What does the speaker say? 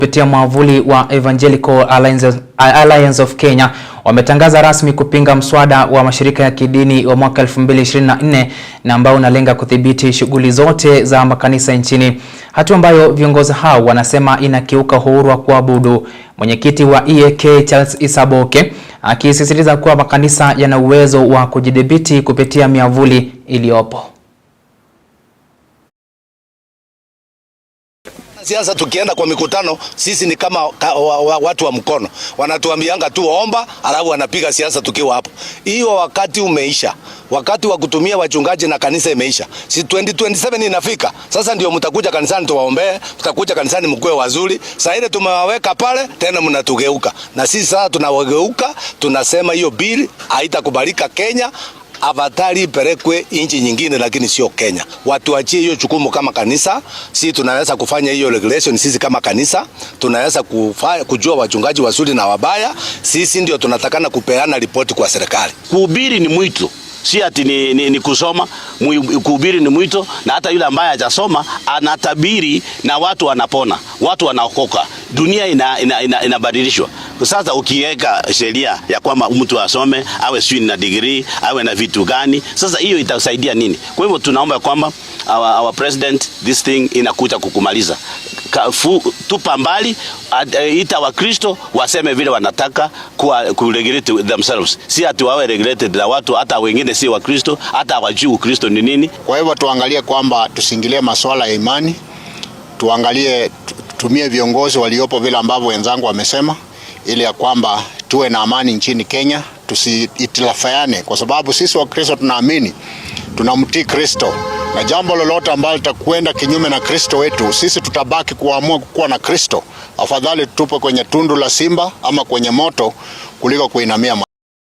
Kupitia mwavuli wa Evangelical Alliance of Kenya wametangaza rasmi kupinga mswada wa mashirika ya kidini wa mwaka 2024 na ambao unalenga kudhibiti shughuli zote za makanisa nchini, hatua ambayo viongozi hao wanasema inakiuka uhuru wa kuabudu. Mwenyekiti wa EAK Charles Isaboke akisisitiza kuwa makanisa yana uwezo wa kujidhibiti kupitia miavuli iliyopo. Siasa tukienda kwa mikutano sisi ni kama watu wa mkono. Wanatuambianga tu omba, alafu wanapiga siasa tukiwa hapo. Hiyo wakati umeisha. Wakati wa kutumia wachungaji na kanisa imeisha. Si 2027 inafika. Sasa ndio mtakuja kanisani tuwaombee, mtakuja kanisani mkue wazuri. Sasa ile tumewaweka pale tena mnatugeuka. Na sisi sasa tunawageuka, tunasema hiyo bill haitakubalika Kenya. Avatari ipelekwe nchi nyingine lakini sio Kenya. Watu waachie hiyo jukumu kama kanisa. Sisi tunaweza kufanya hiyo regulation, sisi kama kanisa tunaweza kujua wachungaji wazuri na wabaya. Sisi ndio tunatakana kupeana ripoti kwa serikali. Kuhubiri ni mwito, si ati ni kusoma. Kuhubiri ni mwito, na hata yule ambaye hajasoma anatabiri na watu wanapona, watu wanaokoka, dunia inabadilishwa. Sasa ukiweka sheria ya kwamba mtu asome, awe sio na degree, awe na vitu gani, sasa hiyo itasaidia nini? Kwa hivyo tunaomba kwamba our president, this thing inakuja kukumaliza. Tupa mbali, ita wa Kristo waseme vile wanataka ku regulate themselves. Si ati wawe regulated na watu hata wengine si wa Kristo, hata hawajui Kristo ni nini. Kwa hivyo tuangalie kwamba tusingilie masuala ya imani, tuangalie tumie viongozi waliopo vile ambavyo wenzangu wamesema, ili ya kwamba tuwe na amani nchini Kenya, tusitilafiane, kwa sababu sisi wa Kristo tunaamini, tunamtii Kristo, na jambo lolote ambalo litakwenda kinyume na Kristo wetu, sisi tutabaki kuamua kuwa na Kristo. Afadhali tutupe kwenye tundu la simba ama kwenye moto kuliko kuinamia